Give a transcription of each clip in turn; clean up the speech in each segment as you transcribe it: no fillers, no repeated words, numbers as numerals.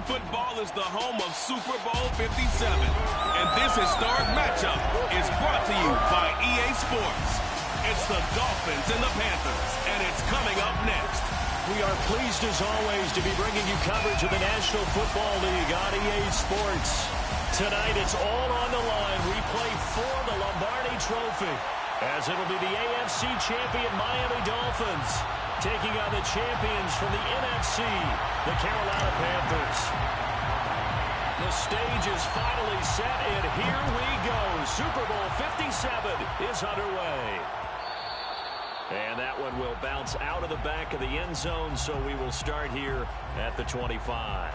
football is the home of Super Bowl 57. And this historic matchup is brought to you by EA Sports. It's the Dolphins and the Panthers, and it's coming up next. We are pleased, as always, to be bringing you coverage of the National Football League on EA Sports. Tonight, it's all on the line. We play for the Lombardi Trophy, as it'll be the AFC champion Miami Dolphins taking on the champions from the NFC, the Carolina Panthers. The stage is finally set, and here we go. Super Bowl 57 is underway. And that one will bounce out of the back of the end zone, so we will start here at the 25.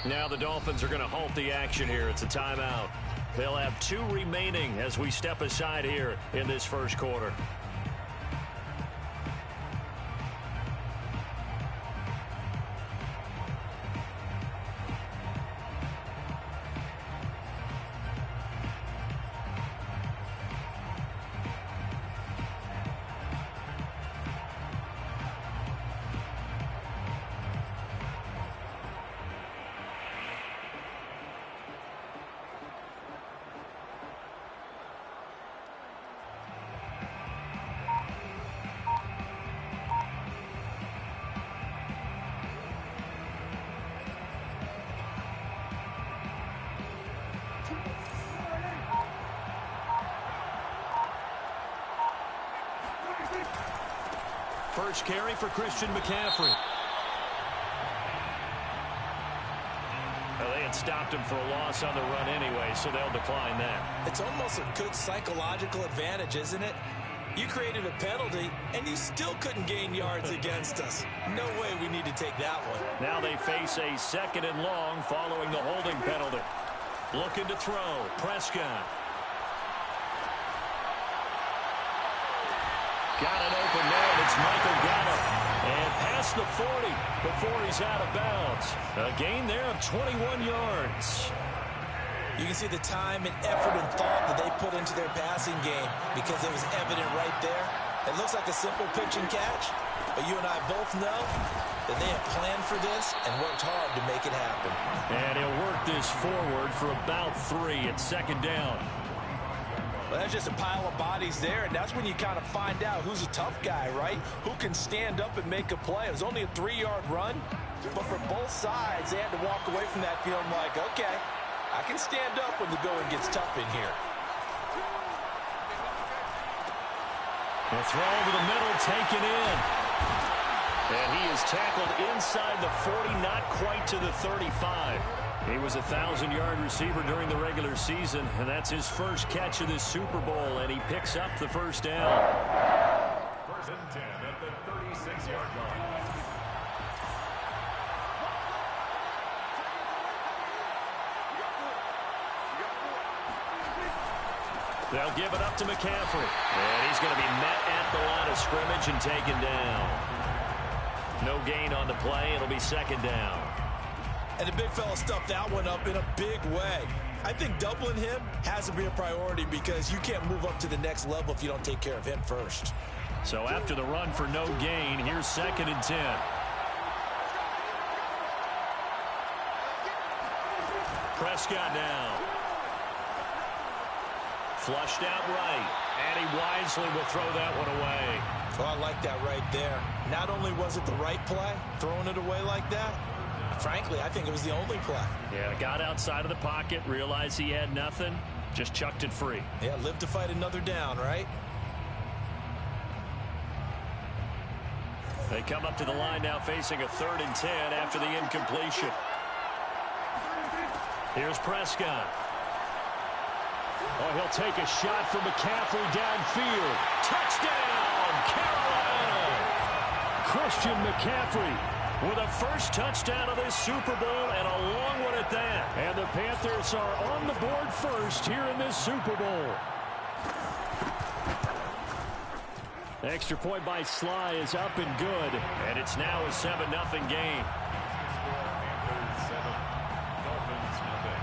Now the Dolphins are going to halt the action here. It's a timeout. They'll have 2 remaining as we step aside here in this first quarter. First carry for Christian McCaffrey. Well, they had stopped him for a loss on the run anyway, so they'll decline that. It's almost a good psychological advantage, isn't it? You created a penalty, and you still couldn't gain yards against us. No way we need to take that one. Now they face a 2nd and long following the holding penalty. Looking to throw. Prescott. Got an open man. It's Michael Gallup. And past the 40 before he's out of bounds. A gain there of 21 yards. You can see the time and effort and thought that they put into their passing game because it was evident right there. It looks like a simple pitch and catch, but you and I both know that they have planned for this and worked hard to make it happen. And he'll work this forward for about 3 at 2nd down. Well, that's just a pile of bodies there, and that's when you kind of find out who's a tough guy, right? Who can stand up and make a play. It was only a 3-yard run, but for both sides, they had to walk away from that feeling like, okay, I can stand up when the going gets tough in here. The throw over the middle, taken in. And he is tackled inside the 40, not quite to the 35. He was a 1,000-yard receiver during the regular season, and that's his first catch of this Super Bowl, and he picks up the first down. 1st and 10 at the 36-yard line. They'll give it up to McCaffrey. And he's going to be met at the line of scrimmage and taken down. No gain on the play. It'll be 2nd down. And the big fella stuffed that one up in a big way. I think doubling him has to be a priority because you can't move up to the next level if you don't take care of him first. So after the run for no gain, here's 2nd and 10. Prescott now. Flushed out right. And he wisely will throw that one away. Oh, I like that right there. Not only was it the right play, throwing it away like that, frankly, I think it was the only play. Yeah, got outside of the pocket, realized he had nothing, just chucked it free. Yeah, live to fight another down, right? They come up to the line now facing a 3rd and 10 after the incompletion. Here's Prescott. Oh, he'll take a shot from McCaffrey downfield. Touchdown, Carolina! Christian McCaffrey with a first touchdown of this Super Bowl, and a long one at that. And the Panthers are on the board first here in this Super Bowl. Extra point by Sly is up and good, and it's now a 7-0 game. Panthers 7, Dolphins nothing.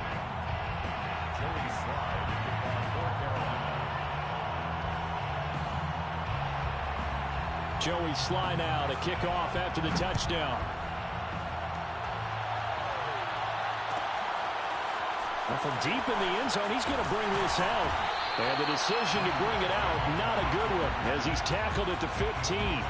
Joey Sly to kick off for Carolina. Joey Sly now to kick off after the touchdown. And from deep in the end zone, he's going to bring this out. And the decision to bring it out, not a good one, as he's tackled at the 15.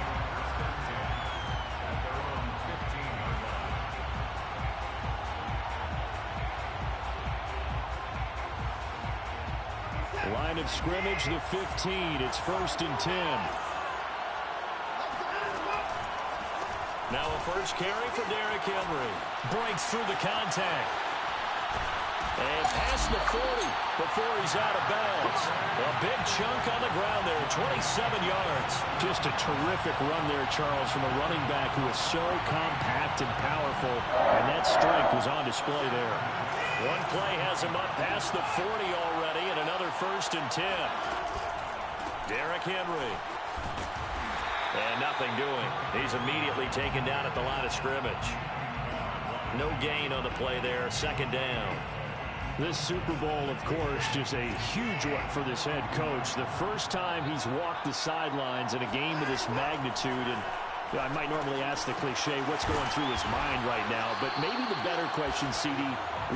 Line of scrimmage, the 15. It's 1st and 10. Now a first carry for Derrick Henry. Breaks through the contact. And past the 40 before he's out of bounds. A big chunk on the ground there, 27 yards. Just a terrific run there, Charles, from a running back who is so compact and powerful. And that strength was on display there. One play has him up past the 40 already, and another 1st and 10. Derrick Henry. And nothing doing. He's immediately taken down at the line of scrimmage. No gain on the play there, 2nd down. This Super Bowl, of course, just a huge one for this head coach. The first time he's walked the sidelines in a game of this magnitude. And I might normally ask the cliche, what's going through his mind right now? But maybe the better question, CD,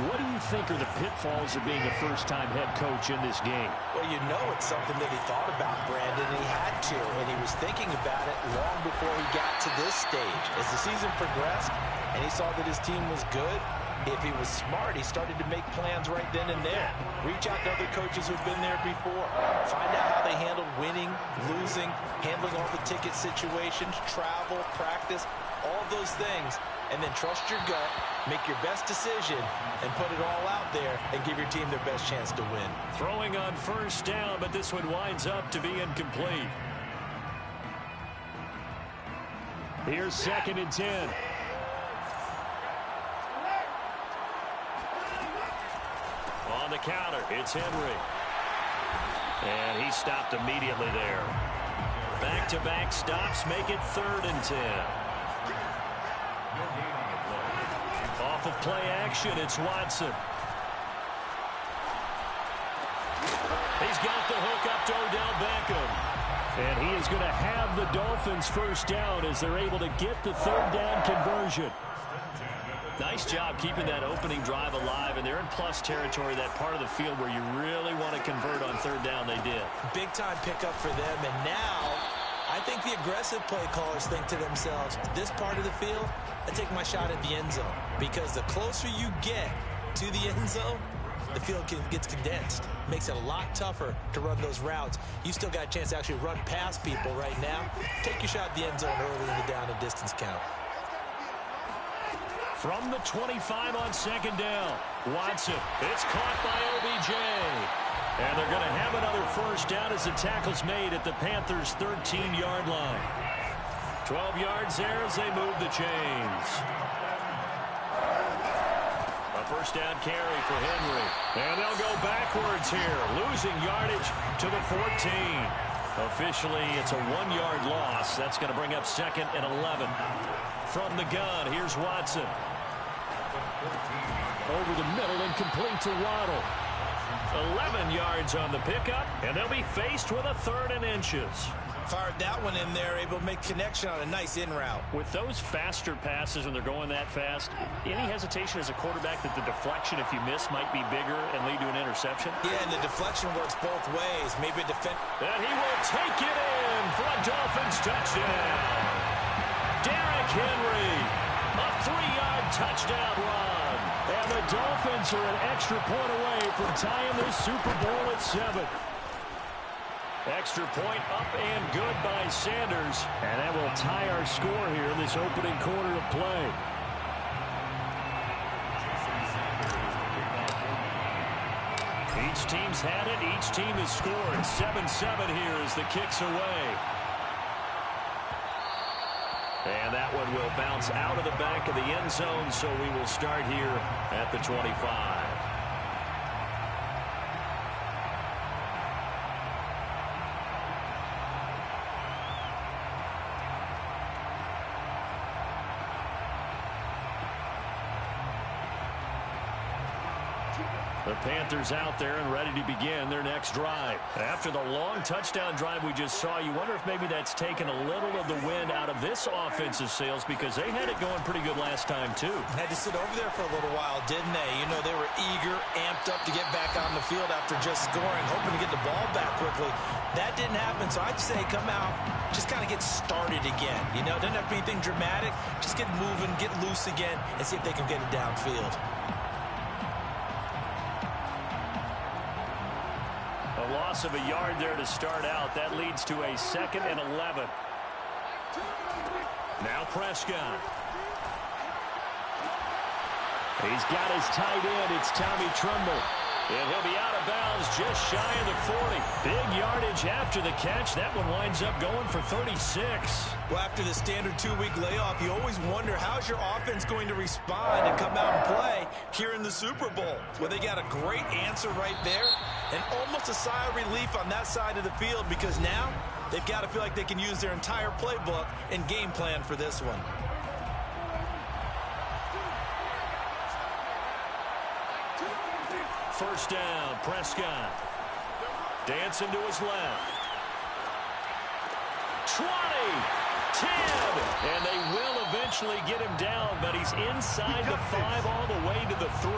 what do you think are the pitfalls of being a first-time head coach in this game? Well, you know it's something that he thought about, Brandon, and he had to. And he was thinking about it long before he got to this stage. As the season progressed and he saw that his team was good, if he was smart, he started to make plans right then and there. Reach out to other coaches who've been there before. Find out how they handled winning, losing, handling all the ticket situations, travel, practice, all those things. And then trust your gut, make your best decision, and put it all out there and give your team their best chance to win. Throwing on 1st down, but this one winds up to be incomplete. Here's 2nd and 10. On the counter, it's Henry. And he stopped immediately there. Back-to-back stops make it 3rd and 10. Off of play action, it's Watson. He's got the hook up to Odell Beckham. And he is going to have the Dolphins 1st down as they're able to get the 3rd down conversion. Nice job keeping that opening drive alive, and they're in plus territory, that part of the field where you really want to convert on 3rd down. They did. Big-time pickup for them, and now I think the aggressive play callers think to themselves, this part of the field, I take my shot at the end zone, because the closer you get to the end zone, the field gets condensed. Makes it a lot tougher to run those routes. You still got a chance to actually run past people right now. Take your shot at the end zone early in the down and distance count. From the 25 on 2nd down, Watson. It's caught by OBJ. And they're going to have another 1st down as the tackle's made at the Panthers' 13-yard line. 12 yards there as they move the chains. A 1st down carry for Henry. And they'll go backwards here, losing yardage to the 14. Officially, it's a 1-yard loss. That's going to bring up 2nd and 11. From the gun, here's Watson. Over the middle and complete to Waddle. 11 yards on the pickup, and they'll be faced with a 3rd and inches. Fired that one in there, able to make connection on a nice in route. With those faster passes when they're going that fast, any hesitation as a quarterback that the deflection, if you miss, might be bigger and lead to an interception? Yeah, and the deflection works both ways. Maybe a defense. And he will take it in for a Dolphins touchdown. Derrick Henry, a 3-yard touchdown run. And the Dolphins are an extra point away from tying this Super Bowl at 7. Extra point up and good by Sanders. And that will tie our score here in this opening quarter of play. Each team's had it. Each team has scored. 7-7 here as the kick's away. And that one will bounce out of the back of the end zone, so we will start here at the 25. The Panthers out there and ready to begin their next drive. After the long touchdown drive we just saw, you wonder if maybe that's taken a little of the wind out of this offensive sails, because they had it going pretty good last time too. Had to sit over there for a little while, didn't they? You know, they were eager, amped up to get back on the field after just scoring, hoping to get the ball back quickly. That didn't happen, so I'd say come out, just kind of get started again. You know, doesn't have to be anything dramatic. Just get moving, get loose again, and see if they can get it downfield. Loss of a yard there to start out. That leads to a 2nd and 11. Now Prescott. He's got his tight end. It's Tommy Tremble. And he'll be out of bounds just shy of the 40. Big yardage after the catch. That one winds up going for 36. Well, after the standard 2-week layoff, you always wonder how's your offense going to respond and come out and play here in the Super Bowl. Well, they got a great answer right there and almost a sigh of relief on that side of the field, because now they've got to feel like they can use their entire playbook and game plan for this one. First down, Prescott. Dancing to his left. 20, 10, and they will eventually get him down, but he's inside the 5 all the way to the 3.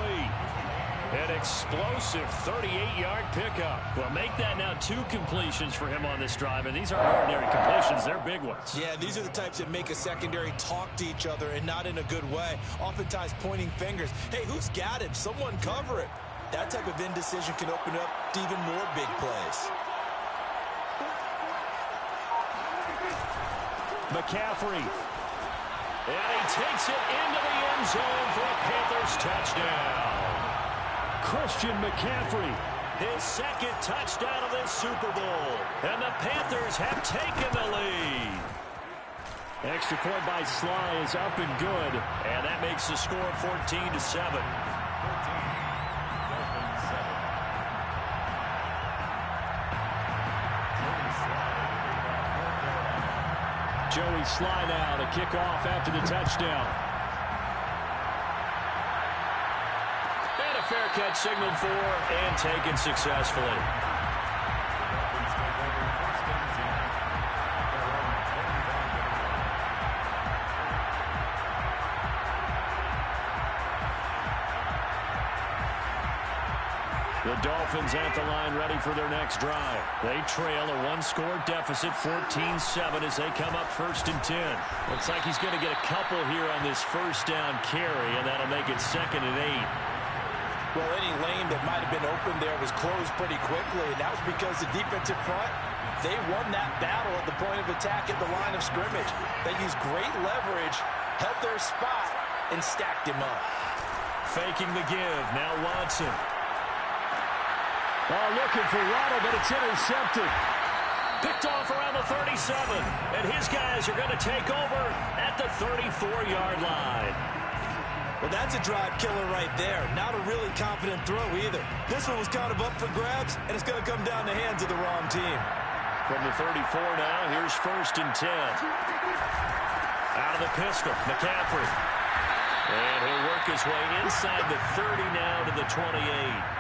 An explosive 38-yard pickup. Well, make that now 2 completions for him on this drive, and these aren't ordinary completions. They're big ones. Yeah, these are the types that make a secondary talk to each other, and not in a good way. Oftentimes pointing fingers. Hey, who's got it? Someone cover it. That type of indecision can open up to even more big plays. McCaffrey. And he takes it into the end zone for a Panthers touchdown. Christian McCaffrey, his 2nd touchdown of this Super Bowl. And the Panthers have taken the lead. Extra point by Sly is up and good. And that makes the score 14-7. Joey Sly now to kick off after the touchdown. And a fair catch signaled for and taken successfully. The Dolphins at the line ready for their next drive. They trail a 1-score deficit, 14-7 as they come up 1st and 10. Looks like he's going to get a couple here on this first down carry, and that'll make it 2nd and 8. Well, any lane that might have been open there was closed pretty quickly, and that was because the defensive front, they won that battle at the point of attack at the line of scrimmage. They used great leverage, held their spot, and stacked him up. Faking the give. Now Watson. Oh, looking for Waddle, but it's intercepted. Picked off around the 37, and his guys are going to take over at the 34-yard line. Well, that's a drive killer right there. Not a really confident throw either. This one was kind of up for grabs, and it's going to come down the hands of the wrong team. From the 34 now, here's 1st and 10. Out of the pistol, McCaffrey. And he'll work his way inside the 30 now to the 28.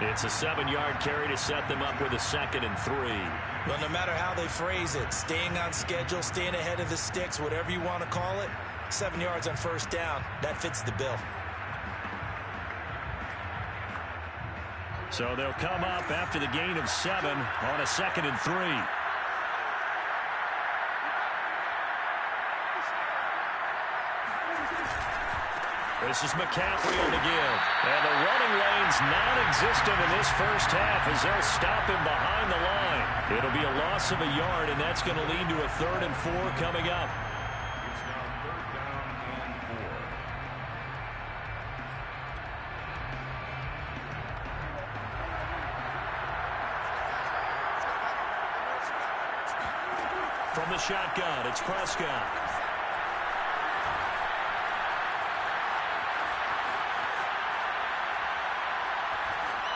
It's a 7-yard carry to set them up with a 2nd and 3. Well, no matter how they phrase it, staying on schedule, staying ahead of the sticks, whatever you want to call it, 7 yards on 1st down, that fits the bill. So they'll come up after the gain of 7 on a 2nd and 3. This is McCaffrey on the give. And the running lane's non-existent in this first half as they'll stop him behind the line. It'll be a loss of a yard, and that's going to lead to a 3rd and 4 coming up. It's now 3rd down and 4. From the shotgun, it's Prescott.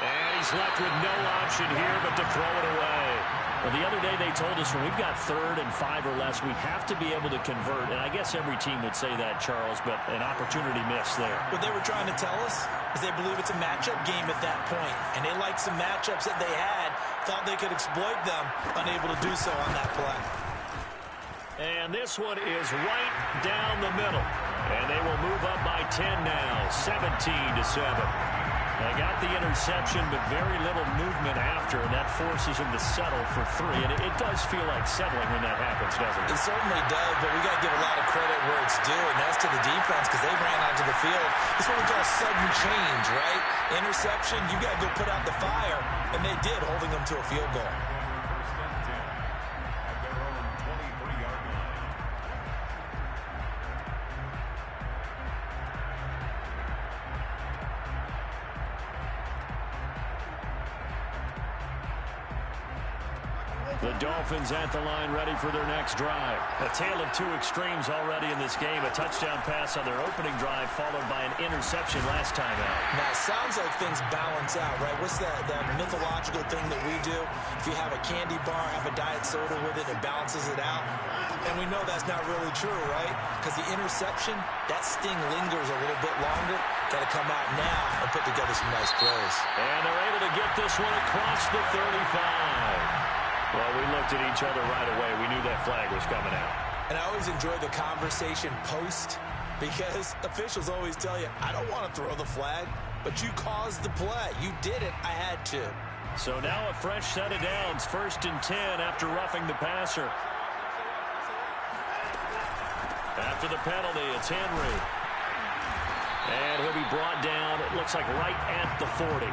And he's left with no option here but to throw it away. Well, the other day they told us when we've got 3rd and 5 or less, we have to be able to convert. And I guess every team would say that, Charles, but an opportunity missed there. What they were trying to tell us is they believe it's a matchup game at that point. And they liked some matchups that they had, thought they could exploit them, unable to do so on that play. And this one is right down the middle. And they will move up by 10 now, 17-7. They got the interception, but very little movement after, and that forces them to settle for 3. And it does feel like settling when that happens, doesn't it? It certainly does, but we got to give a lot of credit where it's due, and that's to the defense because they ran onto the field. This is what we call sudden change, right? Interception, you got to go put out the fire, and they did, holding them to a field goal. The Dolphins at the line ready for their next drive. A tale of 2 extremes already in this game. A touchdown pass on their opening drive followed by an interception last time out. Now, it sounds like things balance out, right? What's that mythological thing that we do? If you have a candy bar, have a diet soda with it, it balances it out. And we know that's not really true, right? Because the interception, that sting lingers a little bit longer. Got to come out now and put together some nice plays. And they're able to get this one across the 35. Well, we looked at each other right away. We knew that flag was coming out. And I always enjoy the conversation post because officials always tell you, I don't want to throw the flag, but you caused the play. You did it. I had to. So now a fresh set of downs. 1st and 10 after roughing the passer. After the penalty, it's Henry. And he'll be brought down, it looks like right at the 40.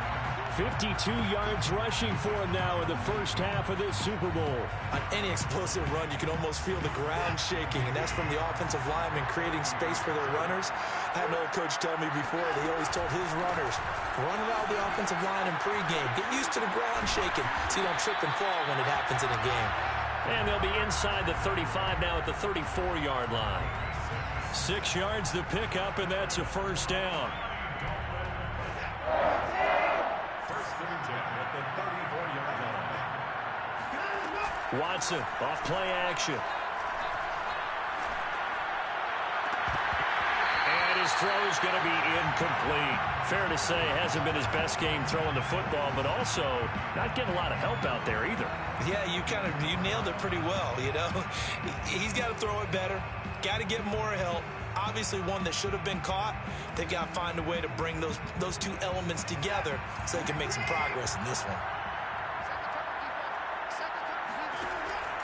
52 yards rushing for him now in the first half of this Super Bowl. On any explosive run, you can almost feel the ground shaking, and that's from the offensive linemen creating space for their runners. I had an old coach tell me before that he always told his runners, run around the offensive line in pregame. Get used to the ground shaking so you don't trip and fall when it happens in a game. And they'll be inside the 35 now at the 34-yard line. 6 yards to pick up, and that's a first down. Watson, off play action. And his throw's going to be incomplete. Fair to say, hasn't been his best game throwing the football, but also not getting a lot of help out there either. Yeah, you nailed it pretty well, you know. He's got to throw it better. Got to get more help. Obviously one that should have been caught. They got to find a way to bring those 2 elements together so they can make some progress in this one.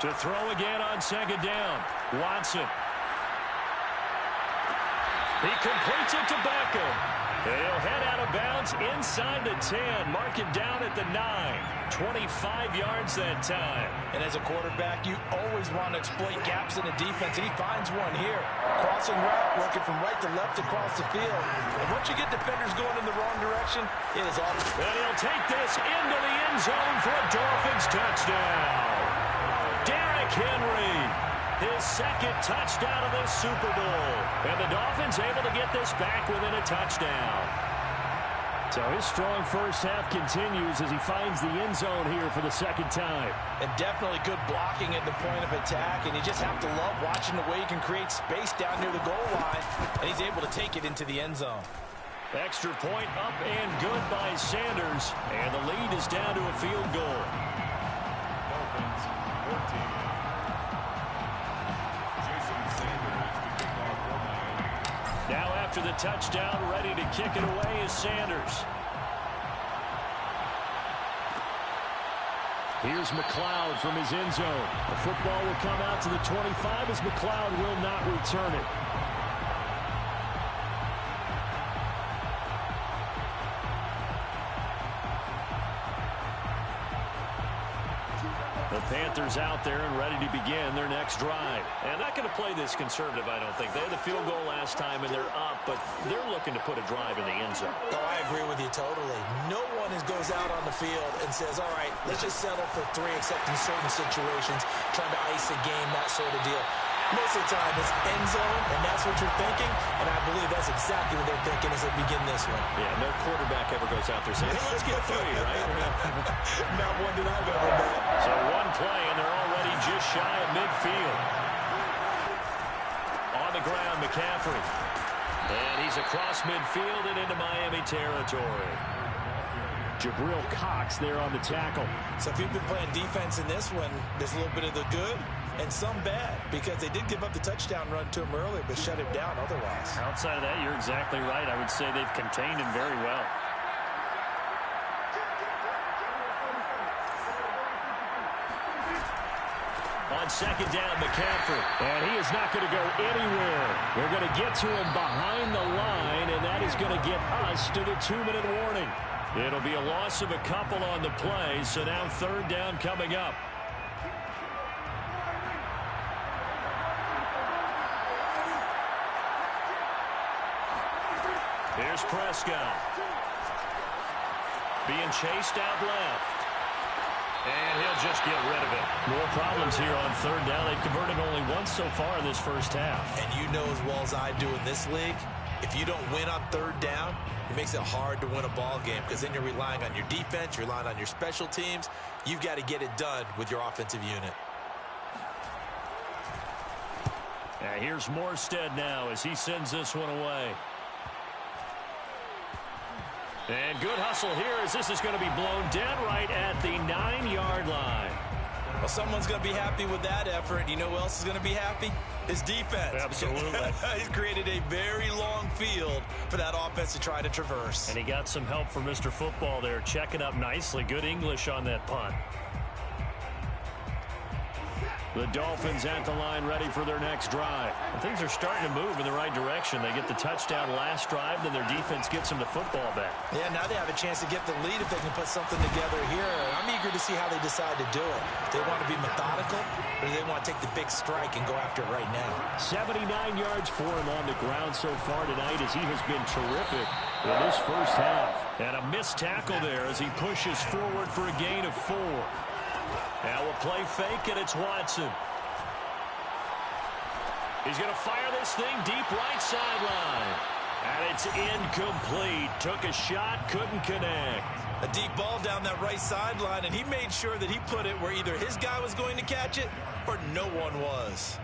To throw again on 2nd down. Watson. He completes it to Beckham. And he'll head out of bounds inside the 10. Mark it down at the 9. 25 yards that time. And as a quarterback, you always want to exploit gaps in the defense, and he finds one here. Crossing route, working from right to left across the field. And once you get defenders going in the wrong direction, it is off. And he'll take this into the end zone for a Dolphins touchdown. Derrick Henry, his 2nd touchdown of this Super Bowl. And the Dolphins able to get this back within a touchdown. So his strong first half continues as he finds the end zone here for the 2nd time. And definitely good blocking at the point of attack. And you just have to love watching the way he can create space down near the goal line. And he's able to take it into the end zone. Extra point up and good by Sanders. And the lead is down to a field goal. Dolphins 14. Now after the touchdown, ready to kick it away is Sanders. Here's McLeod from his end zone. The football will come out to the 25 as McLeod will not return it. The Panthers out there and ready to begin their next drive. And not going to play this conservative, I don't think. They had the field goal last time, and they're up, but they're looking to put a drive in the end zone. Oh, I agree with you totally. No one goes out on the field and says, all right, let's just settle for 3, except in certain situations, trying to ice a game, that sort of deal. Most of the time, it's end zone, and that's what you're thinking, and I believe that's exactly what they're thinking as they begin this one. Yeah, no quarterback ever goes out there saying, hey, let's get 3, right? Not one that I've ever met. So one play, and they're already just shy of midfield. On the ground, McCaffrey. And he's across midfield and into Miami territory. Jabril Cox there on the tackle. So if you've been playing defense in this one, there's a little bit of the good and some bad, because they did give up the touchdown run to him earlier, but shut him down otherwise. Outside of that, you're exactly right. I would say they've contained him very well. On second down, McCaffrey. And he is not going to go anywhere. They're going to get to him behind the line, and that is going to get us to the 2-minute warning. It'll be a loss of a couple on the play, so now third down coming up. Here's Prescott. Being chased out left. And he'll just get rid of it. More problems here on third down. They've converted only once so far in this first half. And you know as well as I do in this league, if you don't win on third down, it makes it hard to win a ball game, because then you're relying on your defense, you're relying on your special teams. You've got to get it done with your offensive unit. And here's Morstead now as he sends this one away. And good hustle here as this is going to be blown dead right at the 9-yard line. Well, someone's going to be happy with that effort. You know who else is going to be happy? His defense. Absolutely. He's created a very long field for that offense to try to traverse. And he got some help from Mr. Football there, checking up nicely. Good English on that punt. The Dolphins at the line ready for their next drive. And things are starting to move in the right direction. They get the touchdown last drive, then their defense gets them the football back. Yeah, now they have a chance to get the lead if they can put something together here. I'm eager to see how they decide to do it. Do they want to be methodical, or do they want to take the big strike and go after it right now? 79 yards for him on the ground so far tonight as he has been terrific in this first half. And a missed tackle there as he pushes forward for a gain of 4. Now we'll play fake, and it's Watson. He's going to fire this thing deep right sideline. And it's incomplete. Took a shot, couldn't connect. A deep ball down that right sideline, and he made sure that he put it where either his guy was going to catch it or no one was.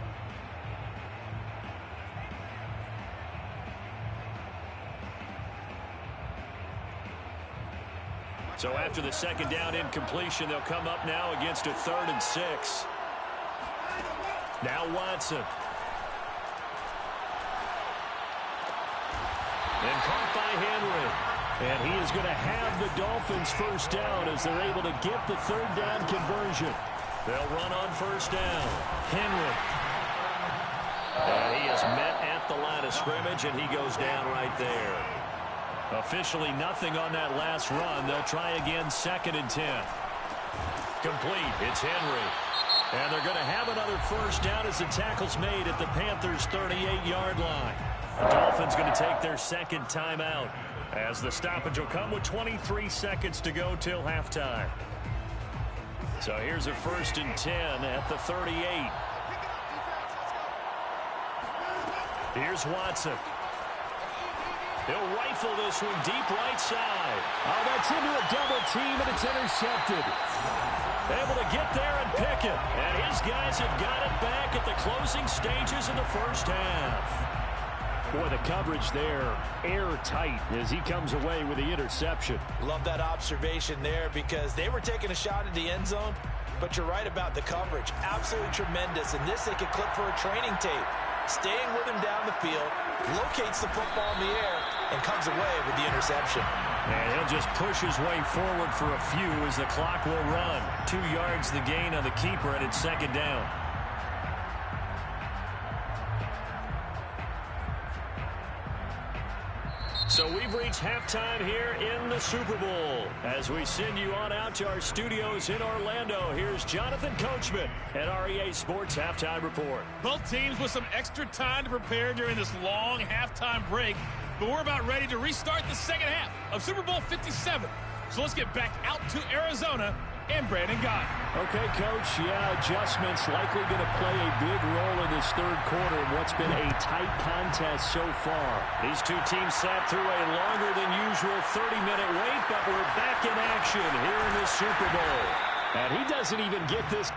So after the second down incompletion, they'll come up now against a 3rd and 6. Now Watson. And caught by Henry. And he is going to have the Dolphins first down as they're able to get the 3rd down conversion. They'll run on first down. Henry. And he is met at the line of scrimmage, and he goes down right there. Officially nothing on that last run. They'll try again 2nd and 10. Complete. It's Henry. And they're going to have another first down as the tackle's made at the Panthers' 38-yard line. The Dolphins going to take their second timeout as the stoppage will come with 23 seconds to go till halftime. So here's a 1st and 10 at the 38. Here's Watson. He'll rifle this one deep right side. Oh, that's into a double team, and it's intercepted. Able to get there and pick it. And his guys have got it back at the closing stages of the first half. Boy, the coverage there, airtight as he comes away with the interception. Love that observation there, because they were taking a shot at the end zone, but you're right about the coverage. Absolutely tremendous. And this they could clip for a training tape. Staying with him down the field, locates the football in the air, and comes away with the interception. And he'll just push his way forward for a few as the clock will run. 2 yards the gain on the keeper, and it's 2nd down. So So we've reached halftime here in the Super Bowl. As we send you on out to our studios in Orlando, here's Jonathan Coachman at our EA Sports Halftime Report. Both teams with some extra time to prepare during this long halftime break, but we're about ready to restart the second half of Super Bowl 57. So let's get back out to Arizona and Brandon Gott. Okay, Coach, adjustments likely going to play a big role in this third quarter in what's been a tight contest so far. These two teams sat through a longer than usual 30-minute wait, but we're back in action here in the Super Bowl. And he doesn't even get this.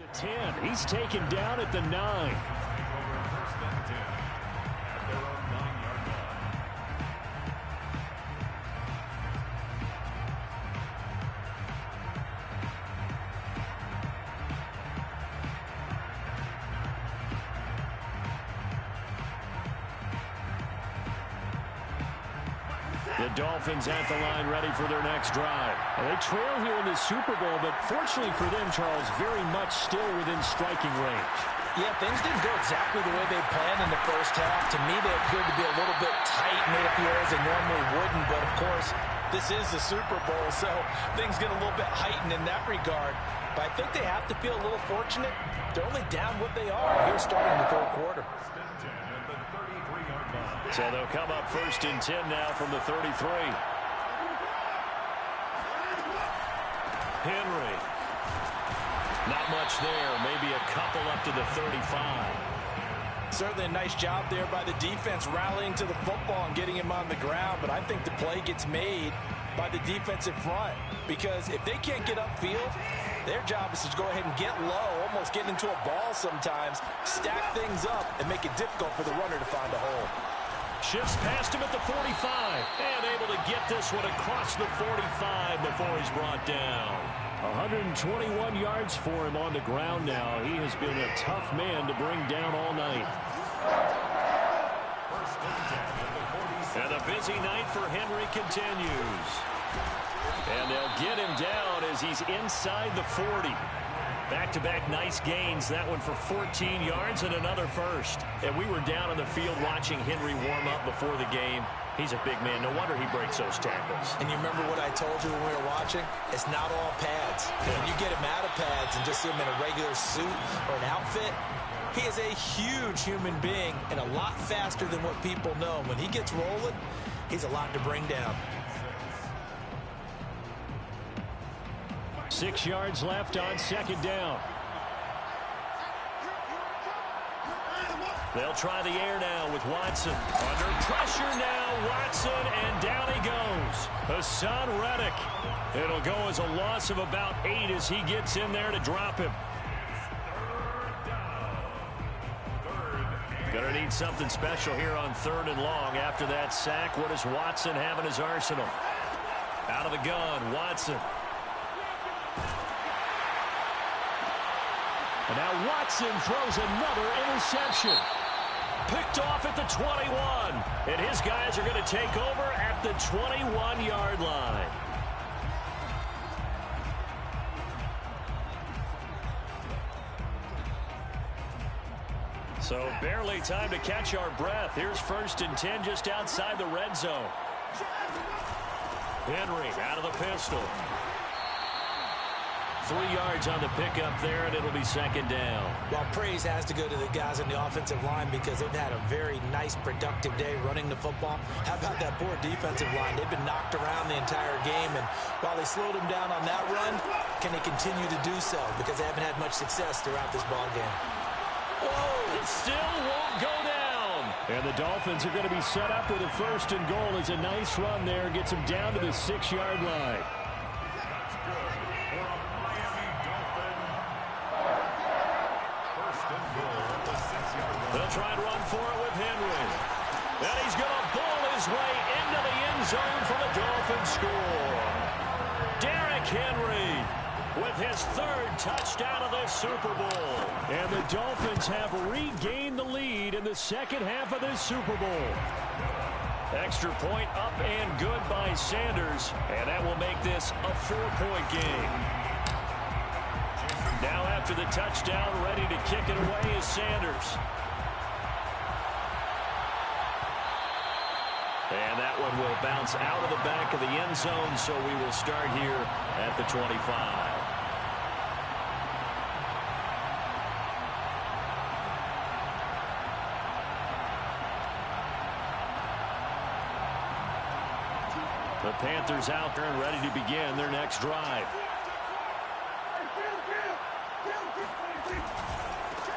at 10. He's taken down at the 9. First and 10 at their own 9-yard line. The Dolphins at the line ready for their next drive. Well, they trail here in the Super Bowl, but fortunately for them, Charles, very much still within striking range. Yeah, things didn't go exactly the way they planned in the first half. To me, they appeared to be a little bit tight, made up the errors they normally wouldn't. But, of course, this is the Super Bowl, so things get a little bit heightened in that regard. But I think they have to feel a little fortunate. They're only down what they are here starting the third quarter. So they'll come up first and 10 now from the 33. Henry. Not much there. Maybe a couple up to the 35. Certainly a nice job there by the defense rallying to the football and getting him on the ground. But I think the play gets made by the defensive front. Because if they can't get upfield, their job is to go ahead and get low, almost get into a ball sometimes, stack things up, and make it difficult for the runner to find a hole. Shifts past him at the 45, and able to get this one across the 45 before he's brought down. 121 yards for him on the ground now. He has been a tough man to bring down all night. And a busy night for Henry continues. And they'll get him down as he's inside the 40. Back-to-back nice gains. That one for 14 yards and another first. And we were down on the field watching Henry warm up before the game. He's a big man. No wonder he breaks those tackles. And you remember what I told you when we were watching? It's not all pads. When you get him out of pads and just see him in a regular suit or an outfit, he is a huge human being and a lot faster than what people know. When he gets rolling, he's a lot to bring down. 6 yards left on second down. They'll try the air now with Watson. Under pressure now, Watson, and down he goes. Hassan Reddick. It'll go as a loss of about 8 as he gets in there to drop him. Gonna need something special here on 3rd and long. After that sack, what does Watson have in his arsenal? Out of the gun, Watson. And now Watson throws another interception. Picked off at the 21. And his guys are going to take over at the 21-yard line. So barely time to catch our breath. Here's 1st and 10 just outside the red zone. Henry out of the pistol. 3 yards on the pickup there, and it'll be second down. Well, praise has to go to the guys on the offensive line because they've had a very nice, productive day running the football. How about that poor defensive line? They've been knocked around the entire game, and while they slowed them down on that run, can they continue to do so? Because they haven't had much success throughout this ball game. Whoa! It still won't go down. And the Dolphins are going to be set up with a 1st and goal. It's a nice run there. Gets them down to the 6-yard line. They'll try and run for it with Henry. And he's going to ball his way into the end zone for the Dolphins score. Derrick Henry with his 3rd touchdown of this Super Bowl. And the Dolphins have regained the lead in the second half of this Super Bowl. Extra point up and good by Sanders. And that will make this a 4-point game. Now after the touchdown, ready to kick it away is Sanders. And that one will bounce out of the back of the end zone, so we will start here at the 25. The Panthers out there and ready to begin their next drive.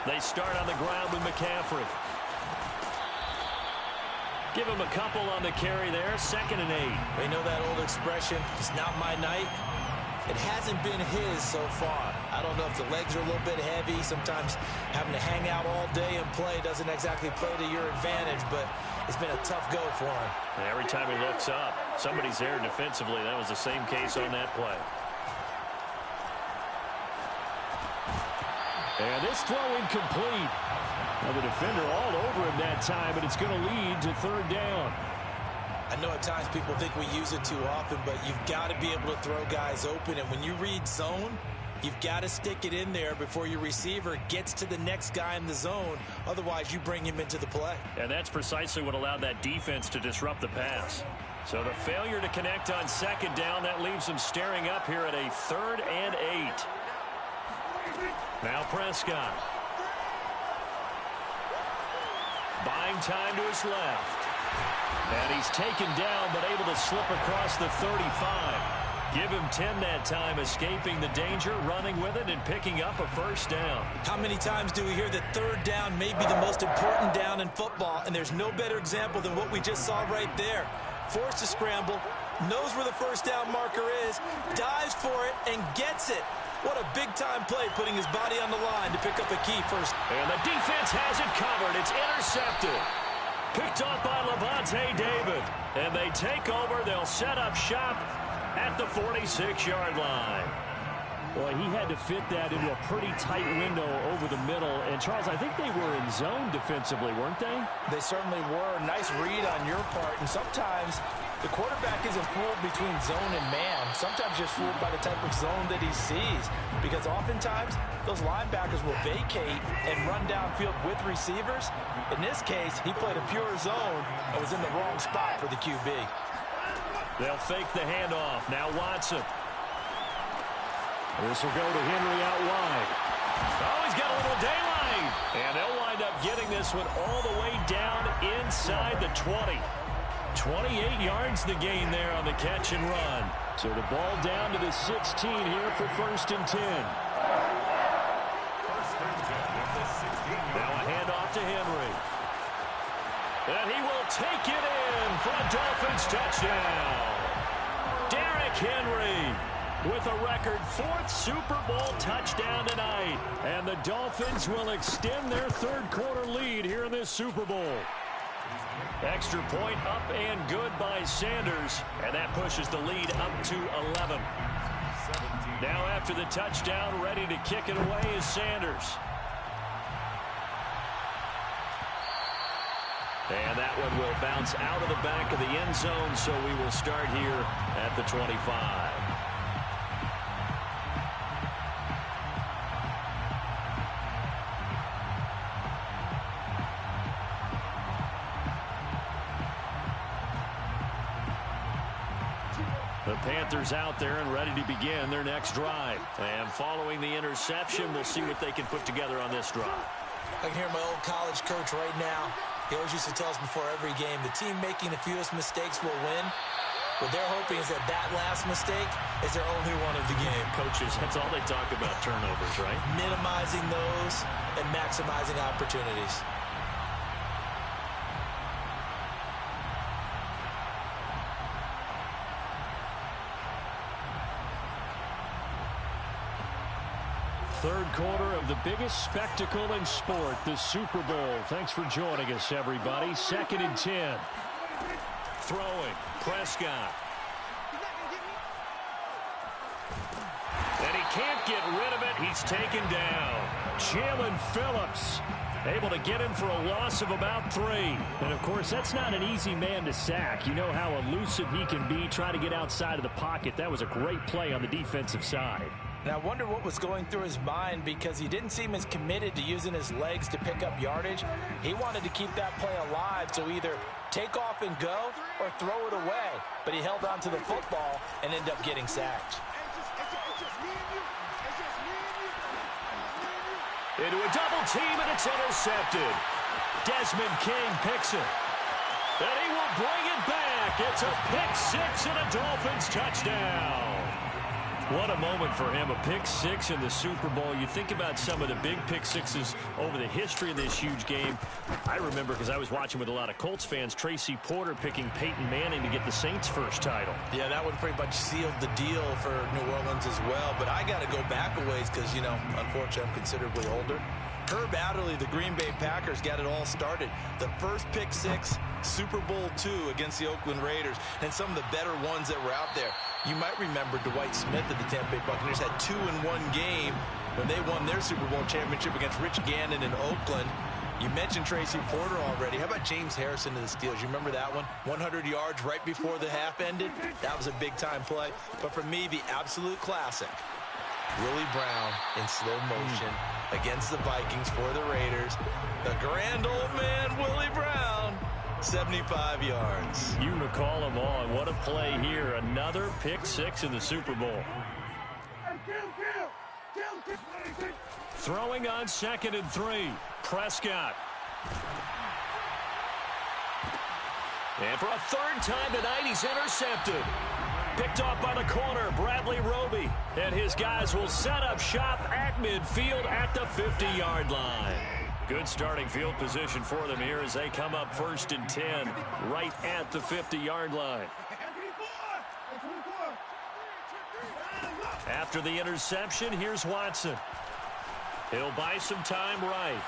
They start on the ground with McCaffrey. Give him a couple on the carry there. 2nd and 8. They know that old expression, it's not my night. It hasn't been his so far. I don't know if the legs are a little bit heavy. Sometimes having to hang out all day and play doesn't exactly play to your advantage, but it's been a tough go for him. And every time he looks up, somebody's there defensively. That was the same case on that play. And this throw incomplete. Now the defender all over him that time, but it's going to lead to third down. I know at times people think we use it too often, but you've got to be able to throw guys open. And when you read zone, you've got to stick it in there before your receiver gets to the next guy in the zone. Otherwise, you bring him into the play. And that's precisely what allowed that defense to disrupt the pass. So the failure to connect on second down, that leaves them staring up here at a 3rd and 8. Now Prescott. Buying time to his left. And he's taken down, but able to slip across the 35. Give him 10 that time, escaping the danger, running with it, and picking up a first down. How many times do we hear that third down may be the most important down in football, and there's no better example than what we just saw right there. Forced to scramble, knows where the first down marker is, dives for it, and gets it. What a big-time play, putting his body on the line to pick up a key first. And the defense has it covered. It's intercepted. Picked off by Levante David. And they take over. They'll set up shop at the 46-yard line. Boy, he had to fit that into a pretty tight window over the middle. And, Charles, I think they were in zone defensively, weren't they? They certainly were. Nice read on your part. And sometimes the quarterback isn't fooled between zone and man. Sometimes just fooled by the type of zone that he sees. Because oftentimes, those linebackers will vacate and run downfield with receivers. In this case, he played a pure zone and was in the wrong spot for the QB. They'll fake the handoff. Now Watson. This will go to Henry out wide. Oh, he's got a little daylight. And they'll wind up getting this one all the way down inside the 20. 28 yards the gain there on the catch and run. So the ball down to the 16 here for 1st and 10. Now a handoff to Henry. And he will take it in for a Dolphins touchdown. Derrick Henry with a record 4th Super Bowl touchdown tonight. And the Dolphins will extend their 3rd quarter lead here in this Super Bowl. Extra point up and good by Sanders. And that pushes the lead up to 11. Now after the touchdown, ready to kick it away is Sanders. And that one will bounce out of the back of the end zone, so we will start here at the 25. The Panthers out there and ready to begin their next drive. And following the interception, we'll see what they can put together on this drive. I can hear my old college coach right now. He always used to tell us before every game, the team making the fewest mistakes will win. What they're hoping is that that last mistake is their only one of the game. Coaches, that's all they talk about, turnovers, right? Minimizing those and maximizing opportunities. Third quarter of the biggest spectacle in sport, the Super Bowl. Thanks for joining us, everybody. 2nd and 10. Throwing, Prescott. And he can't get rid of it. He's taken down. Jalen Phillips able to get him for a loss of about 3. And, of course, that's not an easy man to sack. You know how elusive he can be trying to get outside of the pocket. That was a great play on the defensive side. And I wonder what was going through his mind, because he didn't seem as committed to using his legs to pick up yardage. He wanted to keep that play alive, so either take off and go or throw it away. But he held on to the football and ended up getting sacked. Into a double team, and it's intercepted. Desmond King picks it. And he will bring it back. It's a pick 6 and a Dolphins touchdown. What a moment for him, a pick six in the Super Bowl. You think about some of the big pick sixes over the history of this huge game. I remember, because I was watching with a lot of Colts fans, Tracy Porter picking Peyton Manning to get the Saints' first title. Yeah, that one pretty much sealed the deal for New Orleans as well. But I got to go back a ways because, unfortunately, I'm considerably older. Herb Adderley, the Green Bay Packers, got it all started. The first pick six, Super Bowl II against the Oakland Raiders, and some of the better ones that were out there. You might remember Dwight Smith of the Tampa Bay Buccaneers had 2 in one game when they won their Super Bowl championship against Rich Gannon in Oakland. You mentioned Tracy Porter already. How about James Harrison of the Steelers? You remember that one? 100 yards right before the half ended? That was a big-time play. But for me, the absolute classic, Willie Brown in slow motion against the Vikings for the Raiders. The grand old man, Willie Brown, 75 yards. You recall them all. What a play here. Another pick six in the Super Bowl. Throwing on 2nd and 3. Prescott. And for a third time tonight, he's intercepted. Picked off by the corner, Bradley Roby. And his guys will set up shop at midfield at the 50-yard line. Good starting field position for them here as they come up 1st and 10 right at the 50-yard line. After the interception, here's Watson. He'll buy some time right.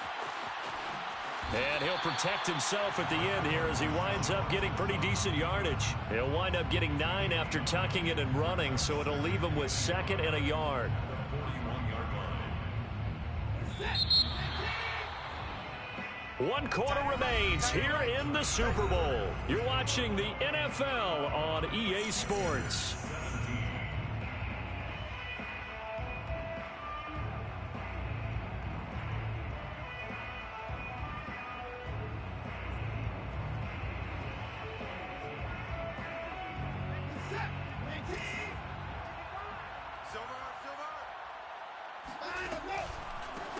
And he'll protect himself at the end here as he winds up getting pretty decent yardage. He'll wind up getting 9 after tucking it and running, so it'll leave him with 2nd and a yard. One quarter remains here in the Super Bowl. You're watching the NFL on EA Sports.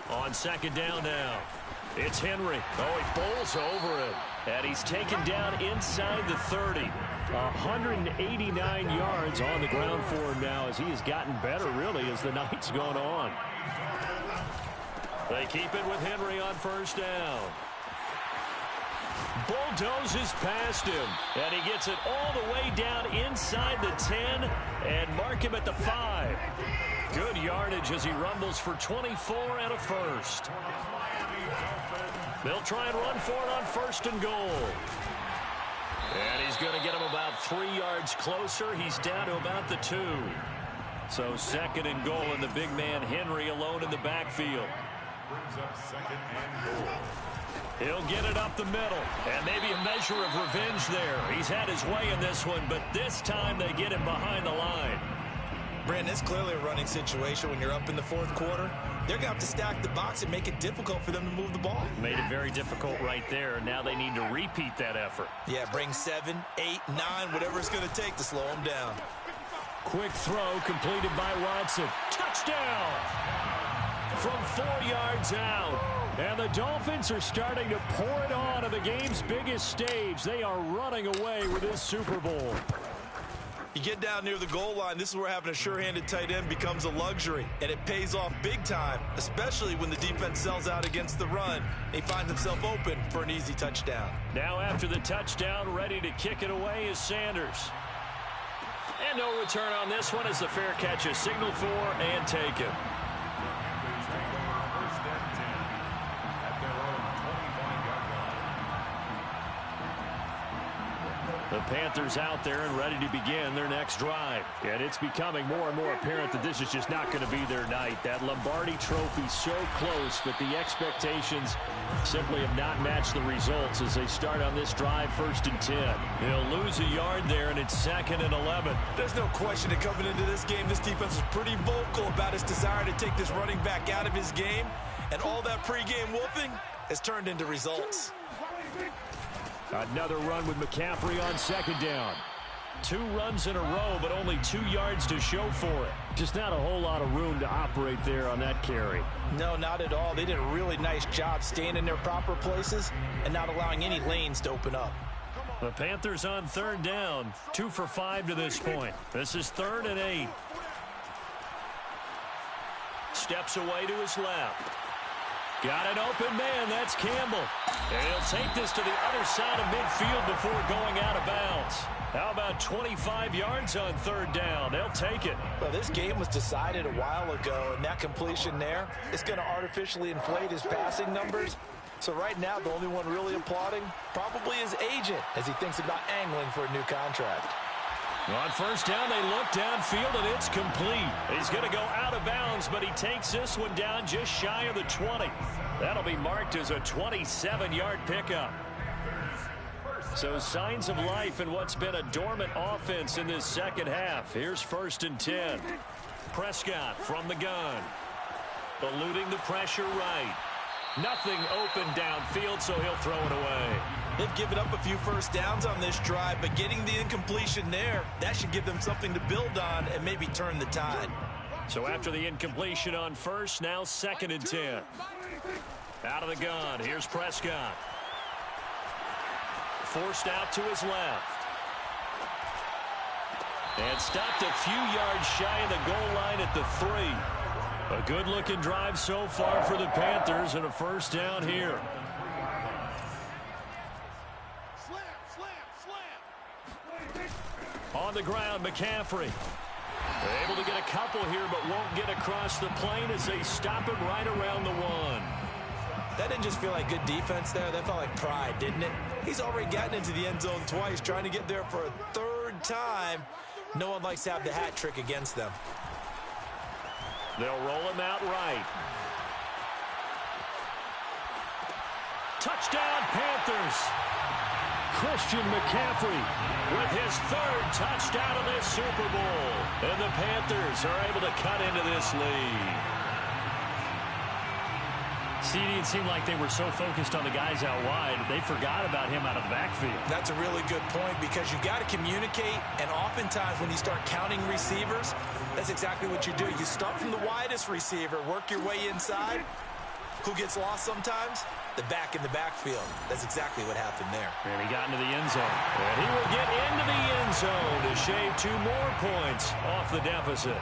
On 2nd down now. It's Henry. Oh, he bowls over it. And he's taken down inside the 30. 189 yards on the ground for him now as he has gotten better, really, as the night's gone on. They keep it with Henry on 1st down. Bulldozes past him. And he gets it all the way down inside the 10 and mark him at the 5. Good yardage as he rumbles for 24 and a first. They'll try and run for it on 1st and goal. And he's going to get him about 3 yards closer. He's down to about the 2. So 2nd and goal, and the big man Henry alone in the backfield. Brings up 2nd and goal. He'll get it up the middle, and maybe a measure of revenge there. He's had his way in this one, but this time they get him behind the line. Brandon, it's clearly a running situation when you're up in the 4th quarter. They're going to have to stack the box and make it difficult for them to move the ball. Made it very difficult right there. Now they need to repeat that effort. Yeah, bring 7, 8, 9, whatever it's going to take to slow them down. Quick throw completed by Watson. Touchdown! From 4 yards out. And the Dolphins are starting to pour it on the game's biggest stage. They are running away with this Super Bowl. You get down near the goal line, this is where having a sure-handed tight end becomes a luxury, and it pays off big time, especially when the defense sells out against the run. He finds himself open for an easy touchdown. Now after the touchdown, ready to kick it away is Sanders. And no return on this one as the fair catch is signaled for and taken. The Panthers out there and ready to begin their next drive. And it's becoming more and more apparent that this is just not going to be their night. That Lombardi Trophy so close, but the expectations simply have not matched the results as they start on this drive 1st and 10. He'll lose a yard there, and it's 2nd and 11. There's no question that coming into this game, this defense is pretty vocal about its desire to take this running back out of his game. And all that pregame wolfing has turned into results. Another run with McCaffrey on 2nd down. 2 runs in a row, but only 2 yards to show for it. Just not a whole lot of room to operate there on that carry. No, not at all. They did a really nice job staying in their proper places and not allowing any lanes to open up. The Panthers on 3rd down. 2 for 5 to this point. This is 3rd and 8. steps away to his left. Got an open man. That's Campbell. And he'll take this to the other side of midfield before going out of bounds. How about 25 yards on third down? They'll take it. Well, this game was decided a while ago, and that completion there is going to artificially inflate his passing numbers. So right now, the only one really applauding probably his agent as he thinks about angling for a new contract. On first down, they look downfield, and it's complete. He's going to go out of bounds, but he takes this one down just shy of the 20. That'll be marked as a 27-yard pickup. So signs of life in what's been a dormant offense in this second half. Here's 1st and 10. Prescott from the gun. Eluding the pressure right. Nothing open downfield, so he'll throw it away. They've given up a few first downs on this drive, but getting the incompletion there, that should give them something to build on and maybe turn the tide. So after the incompletion on first, now 2nd and 10. Out of the gun, here's Prescott. Forced out to his left. And stopped a few yards shy of the goal line at the 3. A good-looking drive so far for the Panthers, and a first down here. On the ground, McCaffrey. They're able to get a couple here, but won't get across the plane as they stop him right around the 1. That didn't just feel like good defense there. That felt like pride, didn't it? He's already gotten into the end zone twice, trying to get there for a 3rd time. No one likes to have the hat trick against them. They'll roll him out right. Touchdown, Panthers. Christian McCaffrey with his 3rd touchdown of this Super Bowl. And the Panthers are able to cut into this lead. See, it didn't seem like they were so focused on the guys out wide, they forgot about him out of the backfield. That's a really good point because you've got to communicate, and oftentimes when you start counting receivers, that's exactly what you do. You start from the widest receiver, work your way inside. Who gets lost sometimes? The back in the backfield. That's exactly what happened there. And he got into the end zone. And he will get into the end zone to shave 2 more points off the deficit.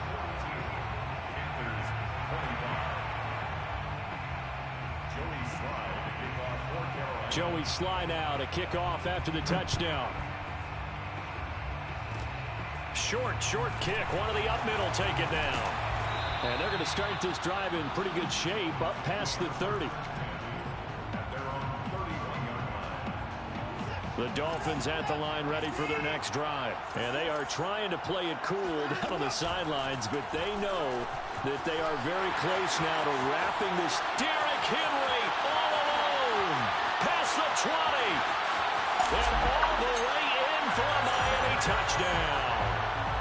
Joey Sly now to kick off after the touchdown. Short kick. One of the up middle take it down. And they're going to start this drive in pretty good shape up past the 30. The Dolphins at the line ready for their next drive. And they are trying to play it cool down on the sidelines, but they know that they are very close now to wrapping this. Derrick Henry all alone past the 20. And all the way in for a Miami touchdown.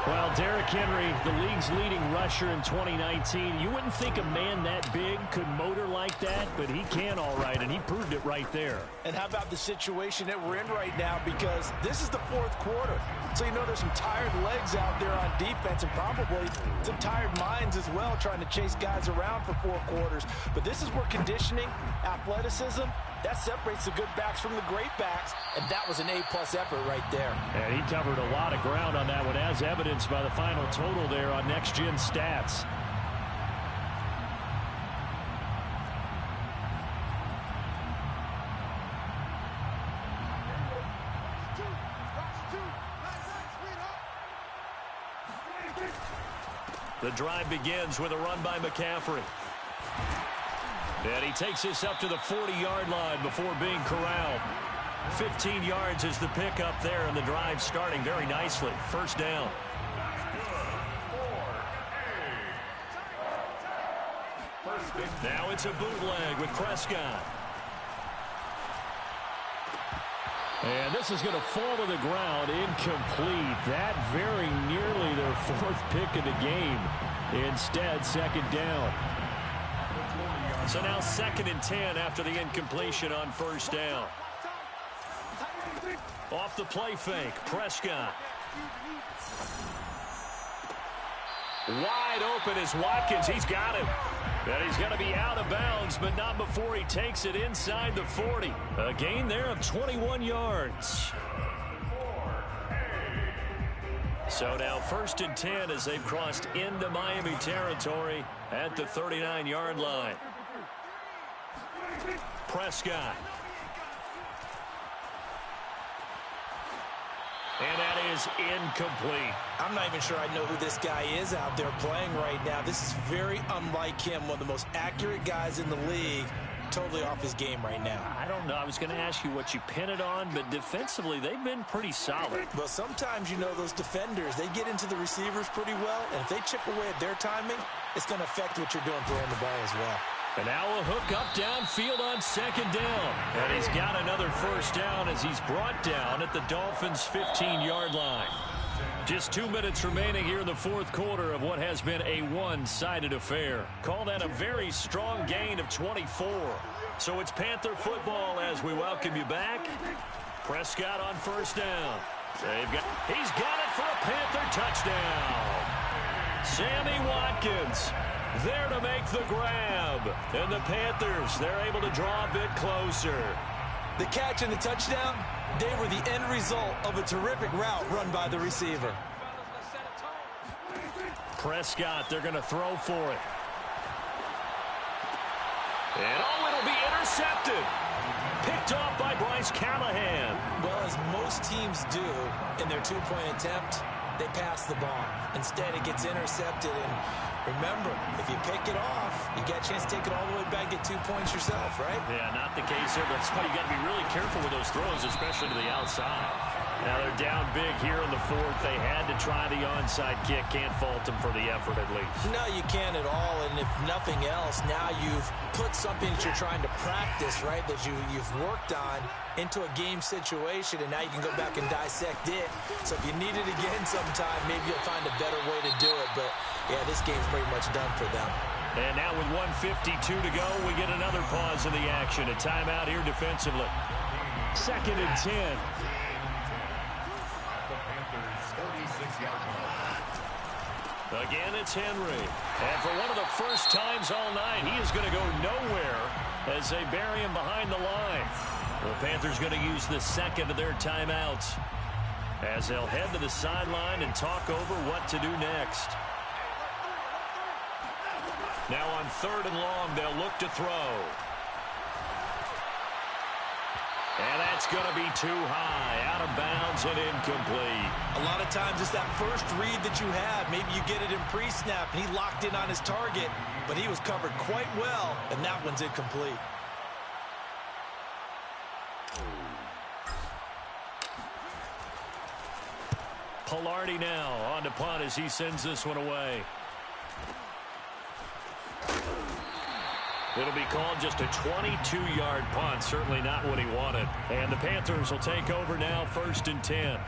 Well, Derrick Henry, the league's leading rusher in 2019. You wouldn't think a man that big could motor like that, but he can all right, and he proved it right there. And how about the situation that we're in right now? Because this is the 4th quarter. So you know there's some tired legs out there on defense and probably some tired minds as well trying to chase guys around for 4 quarters. But this is where conditioning, athleticism, that separates the good backs from the great backs, and that was an A-plus effort right there. And he covered a lot of ground on that one, as evidenced by the final total there on Next Gen Stats. The drive begins with a run by McCaffrey. And he takes this up to the 40-yard line before being corralled. 15 yards is the pickup there, and the drive starting very nicely. First down. Now it's a bootleg with Prescott. And this is going to fall to the ground incomplete. That very nearly their 4th pick of the game. Instead, 2nd down. So now 2nd and 10 after the incompletion on first down. Off the play fake, Prescott. Wide open is Watkins. He's got him. And he's going to be out of bounds, but not before he takes it inside the 40. A gain there of 21 yards. So now 1st and 10 as they've crossed into Miami territory at the 39-yard line. Prescott. And that is incomplete. I'm not even sure I know who this guy is out there playing right now. This is very unlike him, one of the most accurate guys in the league. Totally off his game right now. I don't know. I was going to ask you what you pin it on, but defensively, they've been pretty solid. Well, sometimes, you know, those defenders, they get into the receivers pretty well, and if they chip away at their timing, it's going to affect what you're doing throwing the ball as well. And now a hook up downfield on 2nd down. And he's got another 1st down as he's brought down at the Dolphins' 15-yard line. Just 2 minutes remaining here in the 4th quarter of what has been a one-sided affair. Call that a very strong gain of 24. So it's Panther football as we welcome you back. Prescott on 1st down. He's got it for a Panther touchdown. Sammy Watkins there to make the grab. And the Panthers, they're able to draw a bit closer. The catch and the touchdown, they were the end result of a terrific route run by the receiver. Prescott, they're going to throw for it. And it'll be intercepted. Picked off by Bryce Callahan. Well, as most teams do in their two-point attempt, they pass the ball. Instead, it gets intercepted. And remember, if you pick it off, you get a chance to take it all the way back, get 2 points yourself, right? Yeah, not the case here. That's why you got to be really careful with those throws, especially to the outside. Now they're down big here in the 4th. They had to try the onside kick. Can't fault them for the effort at least. No, you can't at all. And if nothing else, now you've put something that you're trying to practice, right, that you've worked on into a game situation, and now you can go back and dissect it. So if you need it again sometime, maybe you'll find a better way to do it. But, yeah, this game's pretty much done for them. And now with 1:52 to go, we get another pause in the action. A timeout here defensively. 2nd and 10. Again, it's Henry. And for one of the first times all night, he is going to go nowhere as they bury him behind the line. The Panthers going to use the 2nd of their timeouts as they'll head to the sideline and talk over what to do next. Now on 3rd and long, they'll look to throw. And that's going to be too high, out of bounds and incomplete. A lot of times it's that first read that you have. Maybe you get it in pre-snap, and he locked in on his target, but he was covered quite well, and that one's incomplete. Pilardi now on to punt as he sends this one away. It'll be called just a 22-yard punt. Certainly not what he wanted. And the Panthers will take over now, 1st and 10.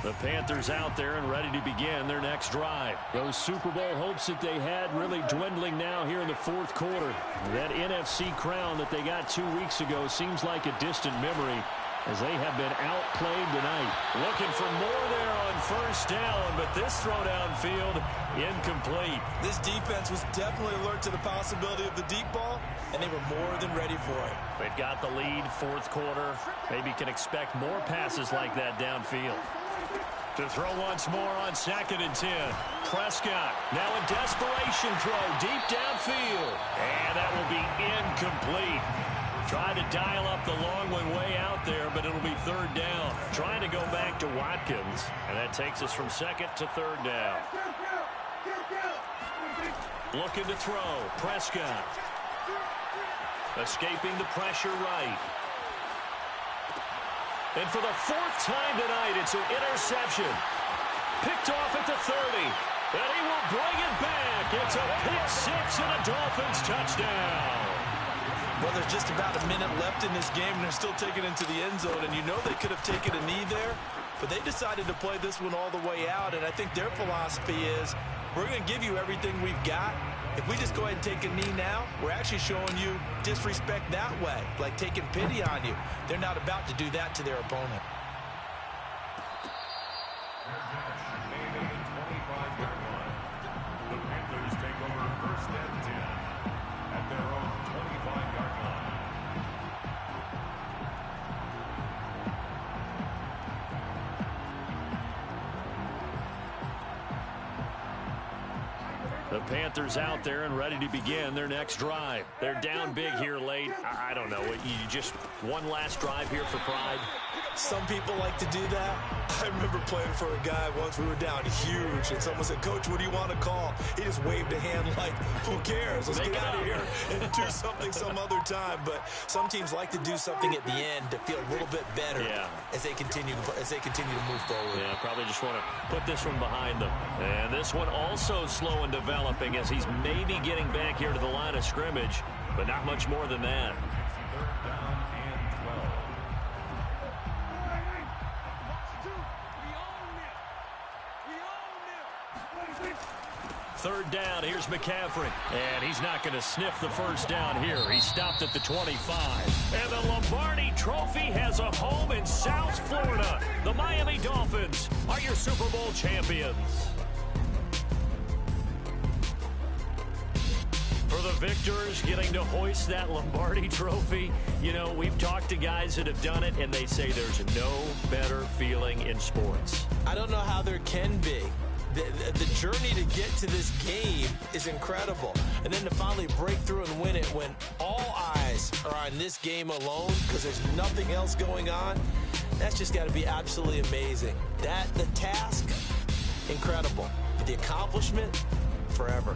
The Panthers out there and ready to begin their next drive. Those Super Bowl hopes that they had really dwindling now here in the 4th quarter. That NFC crown that they got 2 weeks ago seems like a distant memory as they have been outplayed tonight. Looking for more there on 1st down, but this throw downfield incomplete. This defense was definitely alert to the possibility of the deep ball, and they were more than ready for it. They've got the lead, 4th quarter. Maybe can expect more passes like that downfield. To throw once more on 2nd and 10. Prescott now a desperation throw deep downfield. And that will be incomplete. Trying to dial up the long one way out there, but it'll be 3rd down. Trying to go back to Watkins. And that takes us from 2nd to 3rd down. Looking to throw. Prescott. Escaping the pressure right. And for the 4th time tonight, it's an interception. Picked off at the 30. And he will bring it back. It's a pick 6 and a Dolphins touchdown. Well, there's just about a minute left in this game, and they're still taking it into the end zone. And you know they could have taken a knee there, but they decided to play this one all the way out. And I think their philosophy is, we're going to give you everything we've got. If we just go ahead and take a knee now, we're actually showing you disrespect that way, like taking pity on you. They're not about to do that to their opponent. Panthers out there and ready to begin their next drive. They're down big here late. I don't know. You just one last drive here for pride? Some people like to do that. I remember playing for a guy once. We were down huge, and someone said, "Coach, what do you want to call?" He just waved a hand like, who cares? Let's get out of here and do something some other time. But some teams like to do something at the end to feel a little bit better as they continue to move forward. Yeah, probably just want to put this one behind them. And this one also slow in developing as he's maybe getting back here to the line of scrimmage, but not much more than that. Third down, here's McCaffrey. And he's not going to sniff the first down here. He stopped at the 25. And the Lombardi Trophy has a home in South Florida. The Miami Dolphins are your Super Bowl champions. For the victors getting to hoist that Lombardi Trophy, you know, we've talked to guys that have done it, and they say there's no better feeling in sports. I don't know how there can be. The journey to get to this game is incredible. And then to finally break through and win it when all eyes are on this game alone because there's nothing else going on, that's just got to be absolutely amazing. The task, incredible. But the accomplishment, forever.